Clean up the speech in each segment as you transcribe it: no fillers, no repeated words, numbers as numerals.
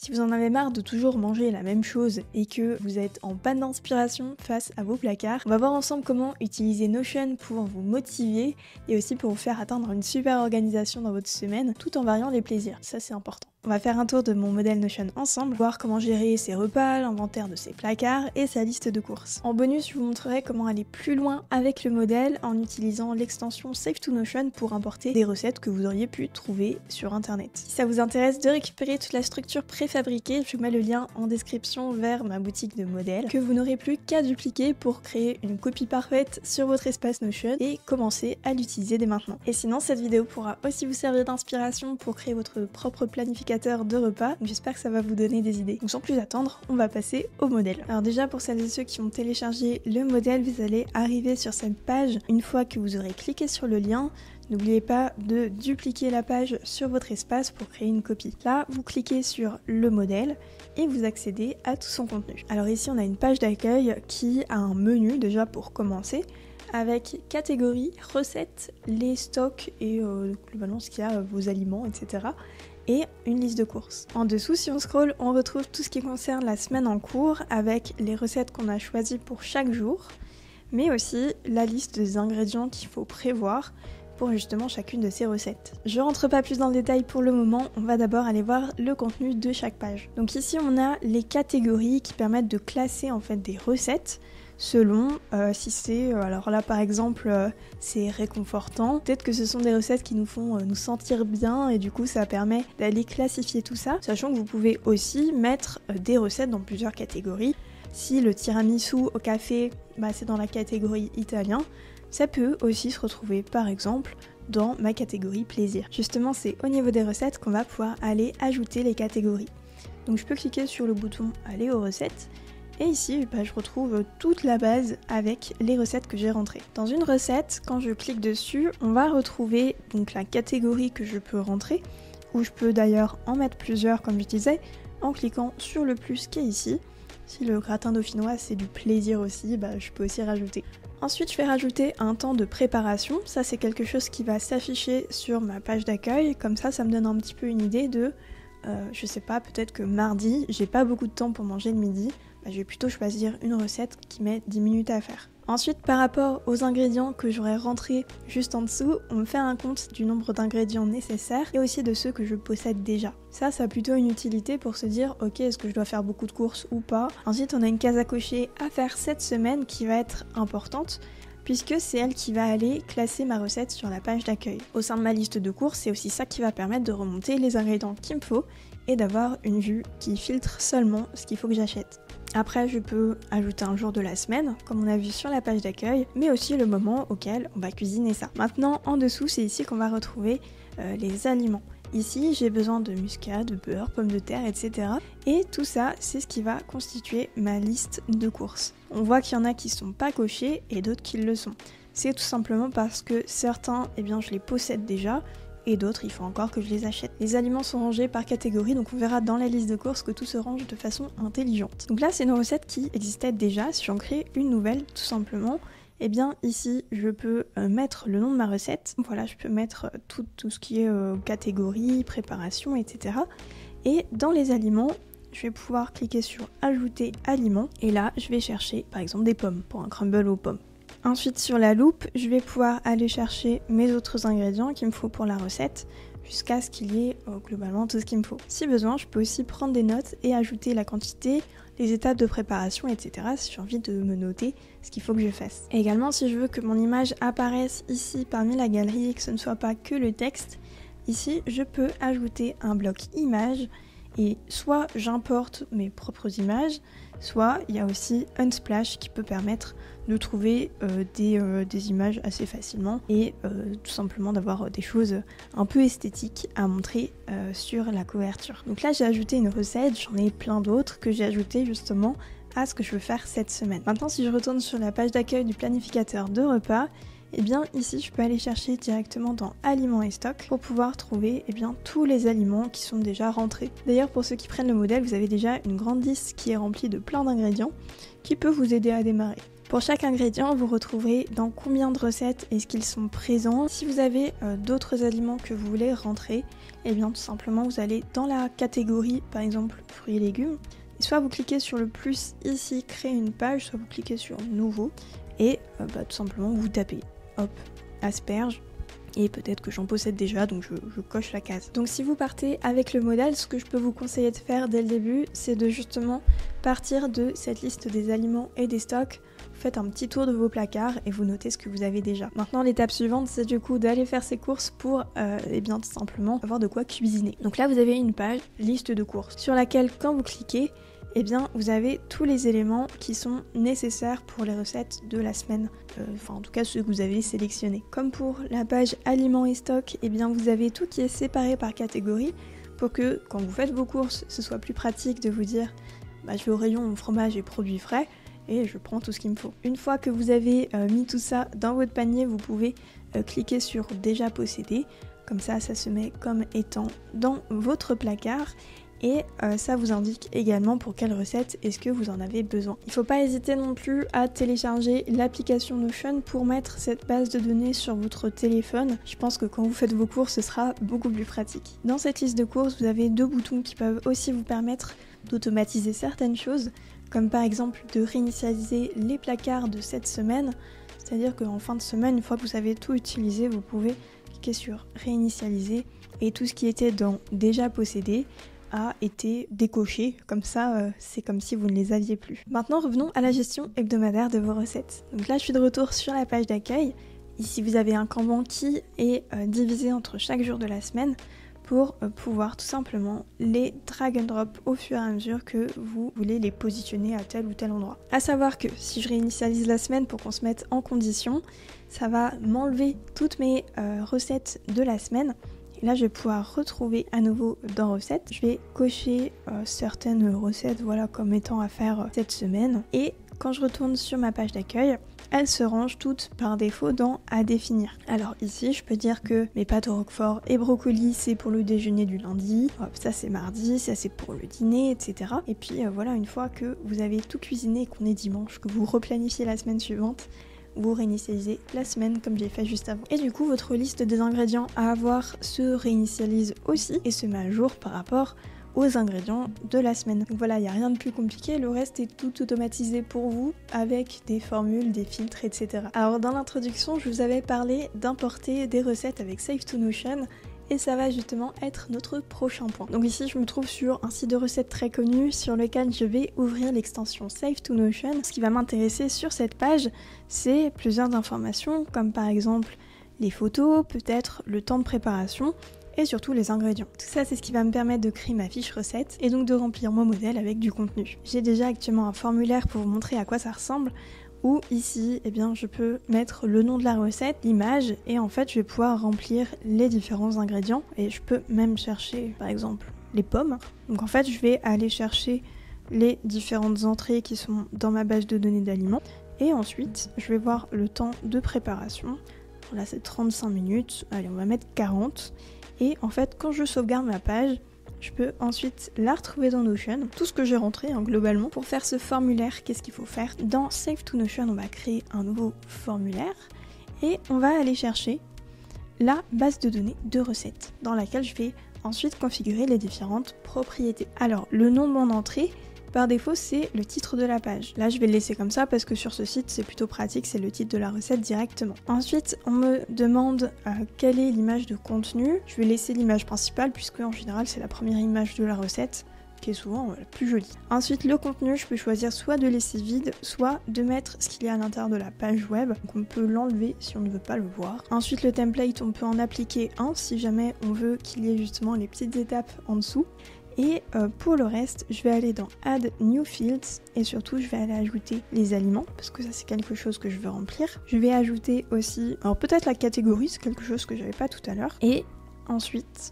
Si vous en avez marre de toujours manger la même chose et que vous êtes en panne d'inspiration face à vos placards, on va voir ensemble comment utiliser Notion pour vous motiver et aussi pour vous faire atteindre une super organisation dans votre semaine tout en variant les plaisirs. Ça, c'est important. On va faire un tour de mon modèle Notion ensemble, voir comment gérer ses repas, l'inventaire de ses placards et sa liste de courses. En bonus, je vous montrerai comment aller plus loin avec le modèle en utilisant l'extension Save to Notion pour importer des recettes que vous auriez pu trouver sur internet. Si ça vous intéresse de récupérer toute la structure préfabriquée, je vous mets le lien en description vers ma boutique de modèles que vous n'aurez plus qu'à dupliquer pour créer une copie parfaite sur votre espace Notion et commencer à l'utiliser dès maintenant. Et sinon, cette vidéo pourra aussi vous servir d'inspiration pour créer votre propre planification de repas, j'espère que ça va vous donner des idées. Donc sans plus attendre, on va passer au modèle. Alors déjà pour celles et ceux qui ont téléchargé le modèle, vous allez arriver sur cette page. Une fois que vous aurez cliqué sur le lien, n'oubliez pas de dupliquer la page sur votre espace pour créer une copie. Là, vous cliquez sur le modèle et vous accédez à tout son contenu. Alors ici, on a une page d'accueil qui a un menu déjà pour commencer, avec catégorie, recettes, les stocks et globalement ce qu'il y a, vos aliments, etc. et une liste de courses. En dessous, si on scrolle, on retrouve tout ce qui concerne la semaine en cours avec les recettes qu'on a choisies pour chaque jour, mais aussi la liste des ingrédients qu'il faut prévoir pour justement chacune de ces recettes. Je rentre pas plus dans le détail pour le moment, on va d'abord aller voir le contenu de chaque page. Donc ici, on a les catégories qui permettent de classer en fait des recettes selon si c'est, alors là par exemple c'est réconfortant, peut-être que ce sont des recettes qui nous font nous sentir bien et du coup ça permet d'aller classifier tout ça, sachant que vous pouvez aussi mettre des recettes dans plusieurs catégories. Si le tiramisu au café, c'est dans la catégorie italien, ça peut aussi se retrouver par exemple dans ma catégorie plaisir. Justement, c'est au niveau des recettes qu'on va pouvoir aller ajouter les catégories. Donc je peux cliquer sur le bouton aller aux recettes. Et ici, je retrouve toute la base avec les recettes que j'ai rentrées. Dans une recette, quand je clique dessus, on va retrouver donc la catégorie que je peux rentrer, où je peux d'ailleurs en mettre plusieurs comme je disais, en cliquant sur le plus qui est ici. Si le gratin dauphinois c'est du plaisir aussi, je peux aussi rajouter. Ensuite, je vais rajouter un temps de préparation. Ça, c'est quelque chose qui va s'afficher sur ma page d'accueil. Comme ça me donne un petit peu une idée de, je sais pas, peut-être que mardi, j'ai pas beaucoup de temps pour manger le midi. Je vais plutôt choisir une recette qui met 10 minutes à faire. Ensuite, par rapport aux ingrédients que j'aurais rentrés juste en dessous, on me fait un compte du nombre d'ingrédients nécessaires et aussi de ceux que je possède déjà. Ça a plutôt une utilité pour se dire, ok, est-ce que je dois faire beaucoup de courses ou pas. Ensuite, on a une case à cocher à faire cette semaine qui va être importante, puisque c'est elle qui va aller classer ma recette sur la page d'accueil. Au sein de ma liste de courses, c'est aussi ça qui va permettre de remonter les ingrédients qu'il me faut et d'avoir une vue qui filtre seulement ce qu'il faut que j'achète. Après, je peux ajouter un jour de la semaine, comme on a vu sur la page d'accueil, mais aussi le moment auquel on va cuisiner ça. Maintenant, en dessous, c'est ici qu'on va retrouver les aliments. Ici, j'ai besoin de muscade, de beurre, pommes de terre, etc. Et tout ça, c'est ce qui va constituer ma liste de courses. On voit qu'il y en a qui sont pas cochés et d'autres qui le sont. C'est tout simplement parce que certains, je les possède déjà, et d'autres, il faut encore que je les achète. Les aliments sont rangés par catégorie, donc on verra dans la liste de courses que tout se range de façon intelligente. Donc là, c'est une recette qui existait déjà. Si j'en crée une nouvelle, tout simplement, ici, je peux mettre le nom de ma recette. Voilà, je peux mettre tout ce qui est catégorie, préparation, etc. Et dans les aliments, je vais pouvoir cliquer sur ajouter aliments. Et là, je vais chercher, par exemple, des pommes pour un crumble aux pommes. Ensuite, sur la loupe, je vais pouvoir aller chercher mes autres ingrédients qu'il me faut pour la recette jusqu'à ce qu'il y ait globalement tout ce qu'il me faut. Si besoin, je peux aussi prendre des notes et ajouter la quantité, les étapes de préparation, etc. si j'ai envie de me noter ce qu'il faut que je fasse. Et également, si je veux que mon image apparaisse ici parmi la galerie et que ce ne soit pas que le texte, ici, je peux ajouter un bloc image et soit j'importe mes propres images, soit il y a aussi Unsplash qui peut permettre de trouver des images assez facilement et tout simplement d'avoir des choses un peu esthétiques à montrer sur la couverture. Donc là j'ai ajouté une recette, j'en ai plein d'autres que j'ai ajouté justement à ce que je veux faire cette semaine. Maintenant si je retourne sur la page d'accueil du planificateur de repas, ici je peux aller chercher directement dans aliments et stocks pour pouvoir trouver tous les aliments qui sont déjà rentrés. D'ailleurs pour ceux qui prennent le modèle, vous avez déjà une grande liste qui est remplie de plein d'ingrédients qui peut vous aider à démarrer. Pour chaque ingrédient, vous retrouverez dans combien de recettes est-ce qu'ils sont présents. Si vous avez d'autres aliments que vous voulez rentrer, eh bien tout simplement vous allez dans la catégorie par exemple fruits et légumes, et soit vous cliquez sur le plus ici, créer une page, soit vous cliquez sur nouveau et tout simplement vous tapez, hop, asperges. Et peut-être que j'en possède déjà, donc je coche la case. Donc si vous partez avec le modèle, ce que je peux vous conseiller de faire dès le début, c'est de justement partir de cette liste des aliments et des stocks. Vous faites un petit tour de vos placards et vous notez ce que vous avez déjà. Maintenant, l'étape suivante, c'est du coup d'aller faire ses courses pour, tout simplement avoir de quoi cuisiner. Donc là, vous avez une page, liste de courses, sur laquelle quand vous cliquez, eh bien vous avez tous les éléments qui sont nécessaires pour les recettes de la semaine, en tout cas ceux que vous avez sélectionnés. Comme pour la page aliments et stocks, eh bien vous avez tout qui est séparé par catégorie pour que quand vous faites vos courses, ce soit plus pratique de vous dire je vais au rayon fromage et produits frais et je prends tout ce qu'il me faut. Une fois que vous avez mis tout ça dans votre panier, vous pouvez cliquer sur déjà posséder, comme ça se met comme étant dans votre placard. Et ça vous indique également pour quelle recette est-ce que vous en avez besoin. Il ne faut pas hésiter non plus à télécharger l'application Notion pour mettre cette base de données sur votre téléphone. Je pense que quand vous faites vos courses, ce sera beaucoup plus pratique. Dans cette liste de courses, vous avez 2 boutons qui peuvent aussi vous permettre d'automatiser certaines choses, comme par exemple de réinitialiser les placards de cette semaine. C'est-à-dire qu'en fin de semaine, une fois que vous avez tout utilisé, vous pouvez cliquer sur réinitialiser et tout ce qui était dans déjà possédé a été décoché, comme ça c'est comme si vous ne les aviez plus. Maintenant revenons à la gestion hebdomadaire de vos recettes. Donc là je suis de retour sur la page d'accueil. Ici vous avez un Kanban qui est divisé entre chaque jour de la semaine pour pouvoir tout simplement les drag and drop au fur et à mesure que vous voulez les positionner à tel ou tel endroit. À savoir que si je réinitialise la semaine pour qu'on se mette en condition, ça va m'enlever toutes mes recettes de la semaine. Et là, je vais pouvoir retrouver à nouveau dans recettes. Je vais cocher certaines recettes comme étant à faire cette semaine. Et quand je retourne sur ma page d'accueil, elles se rangent toutes par défaut dans à définir. Alors ici, je peux dire que mes pâtes au roquefort et brocolis, c'est pour le déjeuner du lundi. Hop, ça c'est mardi, ça c'est pour le dîner, etc. Et puis une fois que vous avez tout cuisiné et qu'on est dimanche, que vous replanifiez la semaine suivante, vous réinitialisez la semaine comme j'ai fait juste avant. Et du coup, votre liste des ingrédients à avoir se réinitialise aussi et se met à jour par rapport aux ingrédients de la semaine. Donc voilà, il n'y a rien de plus compliqué, le reste est tout automatisé pour vous avec des formules, des filtres, etc. Alors dans l'introduction, je vous avais parlé d'importer des recettes avec Save to Notion. Et ça va justement être notre prochain point. Donc ici je me trouve sur un site de recettes très connu sur lequel je vais ouvrir l'extension Save to Notion. Ce qui va m'intéresser sur cette page, c'est plusieurs informations comme par exemple les photos, peut-être le temps de préparation et surtout les ingrédients. Tout ça c'est ce qui va me permettre de créer ma fiche recette et donc de remplir mon modèle avec du contenu. J'ai déjà actuellement un formulaire pour vous montrer à quoi ça ressemble. Où ici, je peux mettre le nom de la recette, l'image, et en fait je vais pouvoir remplir les différents ingrédients et je peux même chercher par exemple les pommes. Donc en fait je vais aller chercher les différentes entrées qui sont dans ma base de données d'aliments et ensuite je vais voir le temps de préparation. Là c'est 35 minutes, allez on va mettre 40 et en fait quand je sauvegarde ma page, je peux ensuite la retrouver dans Notion, tout ce que j'ai rentré globalement. Pour faire ce formulaire, qu'est-ce qu'il faut faire? Dans Save to Notion, on va créer un nouveau formulaire et on va aller chercher la base de données de recettes dans laquelle je vais ensuite configurer les différentes propriétés. Alors, le nom de mon entrée, par défaut, c'est le titre de la page. Là, je vais le laisser comme ça parce que sur ce site, c'est plutôt pratique, c'est le titre de la recette directement. Ensuite, on me demande quelle est l'image de contenu. Je vais laisser l'image principale puisque en général, c'est la première image de la recette qui est souvent la plus jolie. Ensuite, le contenu, je peux choisir soit de laisser vide, soit de mettre ce qu'il y a à l'intérieur de la page web. Donc on peut l'enlever si on ne veut pas le voir. Ensuite, le template, on peut en appliquer un si jamais on veut qu'il y ait justement les petites étapes en dessous. Et pour le reste, je vais aller dans Add New Fields et surtout je vais aller ajouter les aliments parce que ça c'est quelque chose que je veux remplir. Je vais ajouter aussi, alors peut-être la catégorie, c'est quelque chose que j'avais pas tout à l'heure. Et ensuite,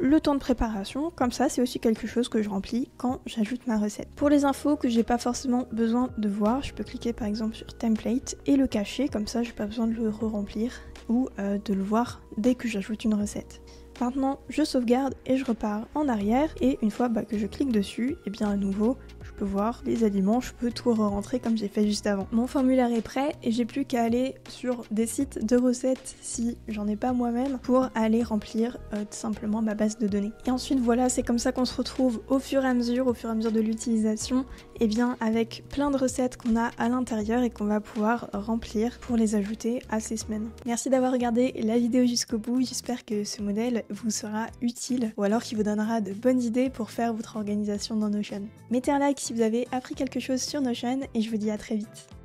le temps de préparation, comme ça c'est aussi quelque chose que je remplis quand j'ajoute ma recette. Pour les infos que j'ai pas forcément besoin de voir, je peux cliquer par exemple sur Template et le cacher, comme ça j'ai pas besoin de le re-remplir ou de le voir dès que j'ajoute une recette. Maintenant, je sauvegarde et je repars en arrière. Et une fois que je clique dessus, et bien à nouveau, je peux voir les aliments, je peux tout re-rentrer comme j'ai fait juste avant. Mon formulaire est prêt et j'ai plus qu'à aller sur des sites de recettes si j'en ai pas moi-même pour aller remplir tout simplement ma base de données. Et ensuite voilà, c'est comme ça qu'on se retrouve au fur et à mesure de l'utilisation, et bien avec plein de recettes qu'on a à l'intérieur et qu'on va pouvoir remplir pour les ajouter à ces semaines. Merci d'avoir regardé la vidéo jusqu'au bout, j'espère que ce modèle vous sera utile ou alors qu'il vous donnera de bonnes idées pour faire votre organisation dans Notion. Mettez un like si vous avez appris quelque chose sur Notion et je vous dis à très vite.